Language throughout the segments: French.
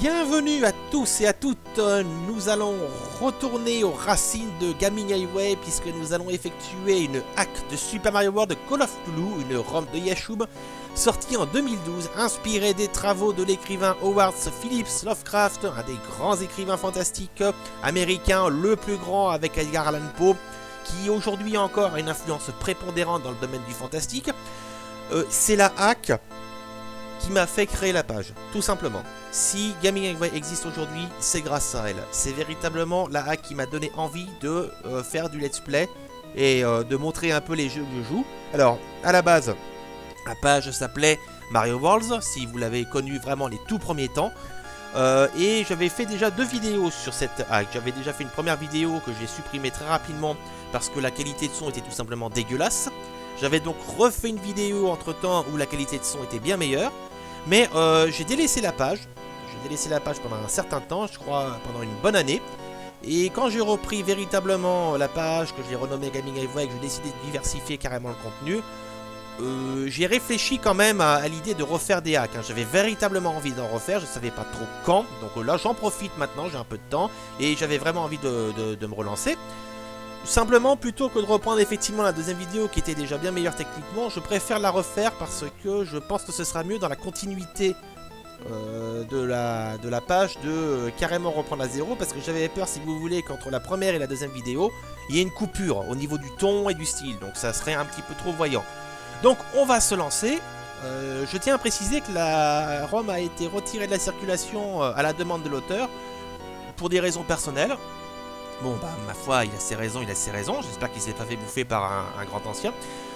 Bienvenue à tous et à toutes, nous allons retourner aux racines de Gaming Highway puisque nous allons effectuer une hack de Super Mario World Call of Cthulhu, une ROM de Yashub sortie en 2012, inspirée des travaux de l'écrivain Howard Phillips Lovecraft, un des grands écrivains fantastiques américains, le plus grand avec Edgar Allan Poe, qui aujourd'hui encore a une influence prépondérante dans le domaine du fantastique. C'est la hack qui m'a fait créer la page, tout simplement. Si Gaming Highway existe aujourd'hui, c'est grâce à elle. C'est véritablement la hack qui m'a donné envie de faire du let's play et de montrer un peu les jeux que je joue. Alors, à la base, la page s'appelait Mario Worlds, si vous l'avez connu vraiment les tout premiers temps. Et j'avais fait déjà 2 vidéos sur cette hack. J'avais déjà fait une première vidéo que j'ai supprimée très rapidement parce que la qualité de son était tout simplement dégueulasse. J'avais donc refait une vidéo entre temps où la qualité de son était bien meilleure. Mais j'ai délaissé la page. J'ai délaissé la page pendant un certain temps, je crois pendant une bonne année. Et quand j'ai repris véritablement la page, que j'ai renommée Gaming Highway et que j'ai décidé de diversifier carrément le contenu, j'ai réfléchi quand même à l'idée de refaire des hacks. J'avais véritablement envie d'en refaire, je ne savais pas trop quand. Donc là j'en profite maintenant, j'ai un peu de temps. Et j'avais vraiment envie de me relancer. Simplement, plutôt que de reprendre effectivement la deuxième vidéo qui était déjà bien meilleure techniquement, je préfère la refaire parce que je pense que ce sera mieux dans la continuité de la page de carrément reprendre à zéro, parce que j'avais peur, si vous voulez, qu'entre la première et la deuxième vidéo, il y ait une coupure au niveau du ton et du style, donc ça serait un petit peu trop voyant. Donc on va se lancer. Je tiens à préciser que la ROM a été retirée de la circulation à la demande de l'auteur pour des raisons personnelles. Bon, bah, ma foi, il a ses raisons, J'espère qu'il s'est pas fait bouffer par un grand ancien.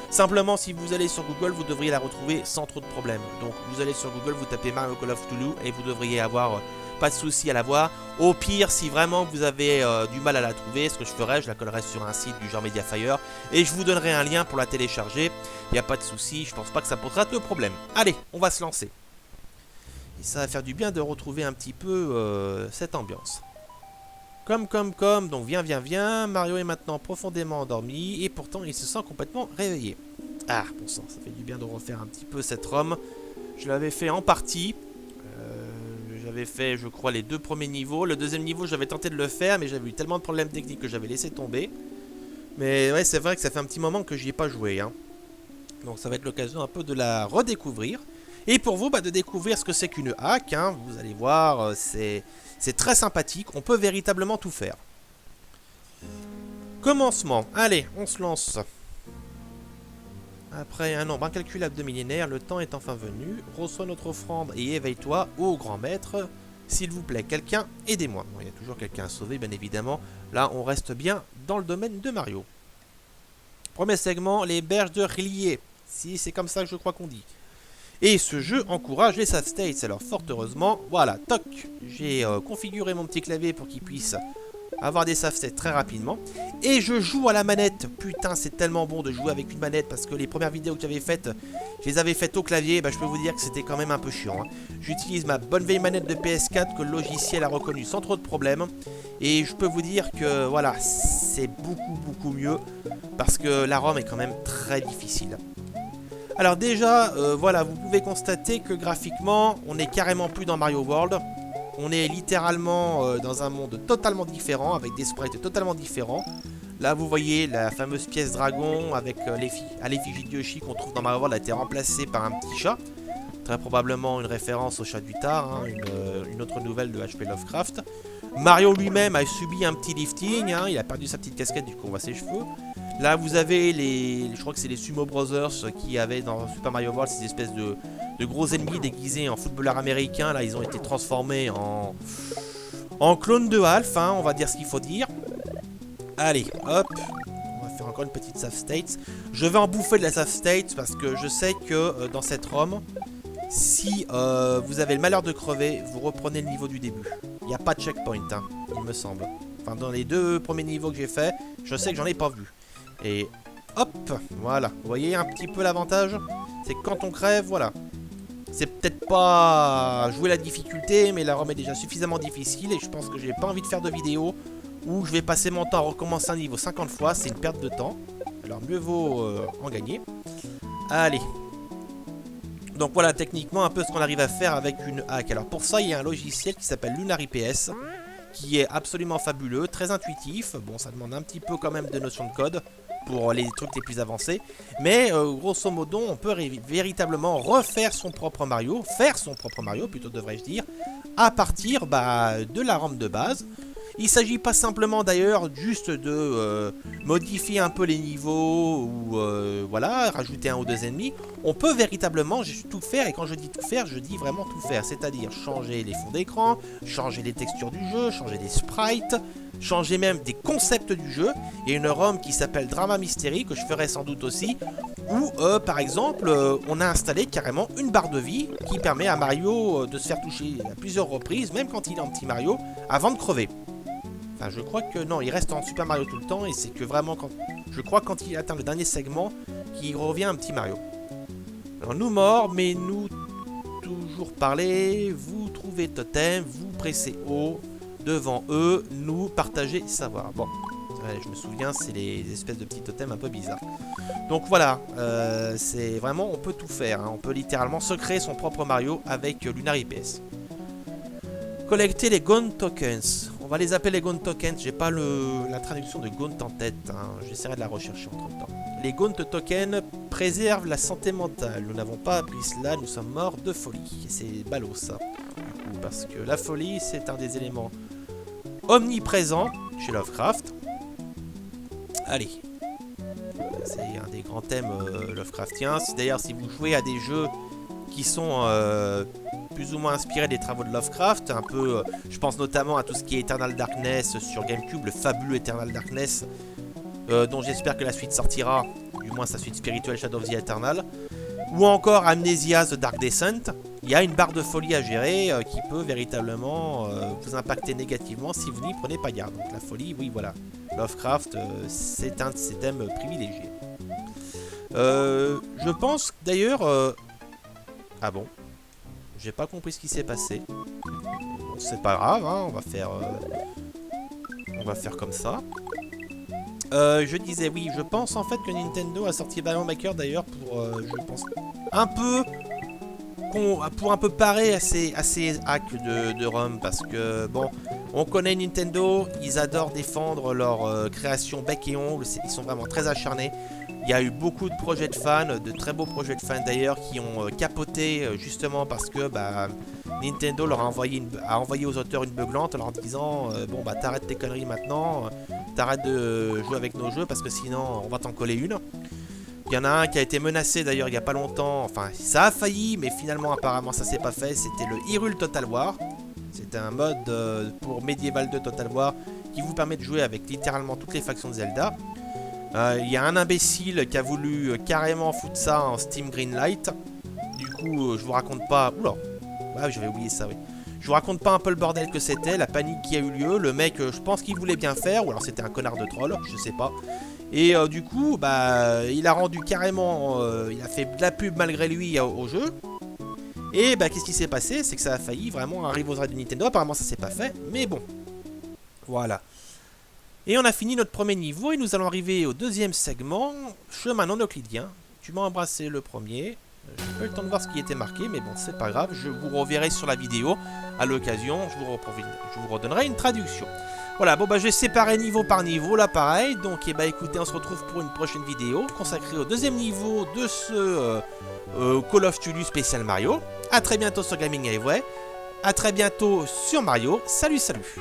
Simplement, si vous allez sur Google, vous devriez la retrouver sans trop de problèmes. Donc, vous allez sur Google, vous tapez Mario Call of Cthulhu et vous devriez avoir pas de souci à la voir. Au pire, si vraiment vous avez du mal à la trouver, ce que je ferai, je la collerai sur un site du genre Mediafire et je vous donnerai un lien pour la télécharger. Il n'y a pas de souci, je pense pas que ça posera de problème. Allez, on va se lancer. Et ça va faire du bien de retrouver un petit peu cette ambiance. Donc viens, Mario est maintenant profondément endormi, et pourtant il se sent complètement réveillé. Ah, bon sang, ça fait du bien de refaire un petit peu cette ROM. Je l'avais fait en partie, j'avais fait, je crois, les 2 premiers niveaux. Le deuxième niveau, j'avais tenté de le faire, mais j'avais eu tellement de problèmes techniques que j'avais laissé tomber. Mais ouais, c'est vrai que ça fait un petit moment que j'y ai pas joué, hein. Donc ça va être l'occasion un peu de la redécouvrir. Et pour vous, de découvrir ce que c'est qu'une hack, hein. Vous allez voir, c'est très sympathique, on peut véritablement tout faire. Commencement, allez, on se lance. Après un nombre incalculable de millénaires, le temps est enfin venu. Reçois notre offrande et éveille-toi, ô grand maître. S'il vous plaît, quelqu'un, aidez-moi. Bon, il y a toujours quelqu'un à sauver, bien évidemment. Là, on reste bien dans le domaine de Mario. Premier segment, les berges de R'lyeh. Si, c'est comme ça que je crois qu'on dit. Et ce jeu encourage les save states, alors fort heureusement, voilà, toc, j'ai configuré mon petit clavier pour qu'il puisse avoir des save states très rapidement. Et je joue à la manette, putain c'est tellement bon de jouer avec une manette, parce que les premières vidéos que j'avais faites, je les avais faites au clavier, je peux vous dire que c'était quand même un peu chiant, hein. J'utilise ma bonne vieille manette de PS4 que le logiciel a reconnue sans trop de problèmes. Et je peux vous dire que voilà, c'est beaucoup mieux, parce que la ROM est quand même très difficile. Alors déjà, voilà, vous pouvez constater que graphiquement, on n'est carrément plus dans Mario World. On est littéralement dans un monde totalement différent, avec des sprites totalement différents. Là, vous voyez, la fameuse pièce dragon avec l'effigie de Yoshi qu'on trouve dans Mario World a été remplacée par un petit chat. Très probablement une référence au chat du Tar, hein, une autre nouvelle de H.P. Lovecraft. Mario lui-même a subi un petit lifting, hein, il a perdu sa petite casquette, du coup on voit ses cheveux. Là vous avez je crois que c'est les Sumo Brothers qui avaient dans Super Mario World ces espèces de gros ennemis déguisés en footballeurs américains. Là ils ont été transformés en clones de Alf, hein, on va dire ce qu'il faut dire. Allez, hop, on va faire encore une petite save state. Je vais en bouffer de la save state parce que je sais que dans cette ROM, si vous avez le malheur de crever, vous reprenez le niveau du début. Il n'y a pas de checkpoint, hein, il me semble. Enfin, dans les 2 premiers niveaux que j'ai fait, je sais que j'en ai pas vu. Et hop, voilà. Vous voyez un petit peu l'avantage? C'est que quand on crève, voilà. C'est peut-être pas jouer la difficulté, mais la ROM est déjà suffisamment difficile. Et je pense que j'ai pas envie de faire de vidéo où je vais passer mon temps à recommencer un niveau 50 fois. C'est une perte de temps. Alors mieux vaut en gagner. Allez. Donc voilà techniquement un peu ce qu'on arrive à faire avec une hack. Alors pour ça il y a un logiciel qui s'appelle Lunar IPS qui est absolument fabuleux, très intuitif. Bon ça demande un petit peu quand même de notions de code pour les trucs les plus avancés. Mais grosso modo on peut véritablement refaire son propre Mario, faire son propre Mario plutôt devrais-je dire, à partir de la rampe de base. Il ne s'agit pas simplement d'ailleurs juste de modifier un peu les niveaux ou voilà, rajouter un ou deux ennemis. On peut véritablement tout faire, et quand je dis tout faire, je dis vraiment tout faire. C'est-à-dire changer les fonds d'écran, changer les textures du jeu, changer des sprites, changer même des concepts du jeu. Il y a une ROM qui s'appelle Drama Mystery, que je ferai sans doute aussi, où par exemple on a installé carrément une barre de vie qui permet à Mario de se faire toucher à plusieurs reprises, même quand il est en petit Mario, avant de crever. Enfin, je crois que non, il reste en Super Mario tout le temps et c'est que vraiment quand... Je crois quand il atteint le dernier segment qu'il revient un petit Mario. Alors nous morts, mais nous toujours parler, vous trouvez totem, vous pressez O, devant eux, nous partagez savoir. Bon, ouais, je me souviens, c'est les espèces de petits totems un peu bizarres. Donc voilà, c'est vraiment, on peut tout faire, hein. On peut littéralement se créer son propre Mario avec Lunar IPS. Collecter les Gaunt Tokens. On va les appeler les Gaunt Tokens. J'ai pas la traduction de Gaunt en tête. Hein. J'essaierai de la rechercher entre temps. Les Gaunt Tokens préservent la santé mentale. Nous n'avons pas appris cela. Nous sommes morts de folie. Et c'est ballot ça. Du coup, parce que la folie, c'est un des éléments omniprésents chez Lovecraft. Allez. C'est un des grands thèmes Lovecraftiens. D'ailleurs, si vous jouez à des jeux qui sont plus ou moins inspirés des travaux de Lovecraft, un peu, je pense notamment à tout ce qui est Eternal Darkness sur GameCube, le fabuleux Eternal Darkness, dont j'espère que la suite sortira, du moins sa suite spirituelle Shadow of the Eternal, ou encore Amnesia The Dark Descent. Il y a une barre de folie à gérer qui peut véritablement vous impacter négativement si vous n'y prenez pas garde. Donc la folie, oui voilà, Lovecraft, c'est un de ses thèmes privilégiés. Je pense d'ailleurs... Ah bon? J'ai pas compris ce qui s'est passé. Bon, c'est pas grave, hein, on va faire comme ça. Je disais, oui, je pense en fait que Nintendo a sorti Balloon Maker d'ailleurs pour, je pense, un peu... pour un peu parer à ces hacks de ROM, parce que, bon, on connaît Nintendo, ils adorent défendre leur création bec et ongle, ils sont vraiment très acharnés. Il y a eu beaucoup de projets de fans, de très beaux projets de fans d'ailleurs, qui ont capoté justement parce que Nintendo leur a envoyé aux auteurs une beuglante en leur disant bon bah t'arrêtes tes conneries maintenant, t'arrêtes de jouer avec nos jeux parce que sinon on va t'en coller une. Il y en a un qui a été menacé d'ailleurs il n'y a pas longtemps, enfin ça a failli mais finalement apparemment ça s'est pas fait, c'était le Hyrule Total War. C'était un mode pour Medieval 2 Total War qui vous permet de jouer avec littéralement toutes les factions de Zelda. Il y a un imbécile qui a voulu carrément foutre ça en Steam Greenlight. Du coup, je vous raconte pas... Oula, ouais, j'avais oublié ça, oui. Je vous raconte pas un peu le bordel que c'était, la panique qui a eu lieu. Le mec, je pense qu'il voulait bien faire, ou alors c'était un connard de troll, je sais pas. Et du coup, il a rendu carrément... il a fait de la pub malgré lui au jeu. Et qu'est-ce qui s'est passé? C'est que ça a failli vraiment arriver aux oreilles de Nintendo. Apparemment, ça s'est pas fait, mais bon. Voilà. Et on a fini notre premier niveau et nous allons arriver au deuxième segment, chemin non euclidien. Tu m'as embrassé le premier. J'ai pas eu le temps de voir ce qui était marqué, mais bon, c'est pas grave. Je vous reverrai sur la vidéo à l'occasion. Je vous redonnerai une traduction. Voilà, bon je vais séparer niveau par niveau, là pareil. Donc écoutez, on se retrouve pour une prochaine vidéo consacrée au deuxième niveau de ce Call of Duty spécial Mario. A très bientôt sur Gaming Highway. A très bientôt sur Mario. Salut, salut.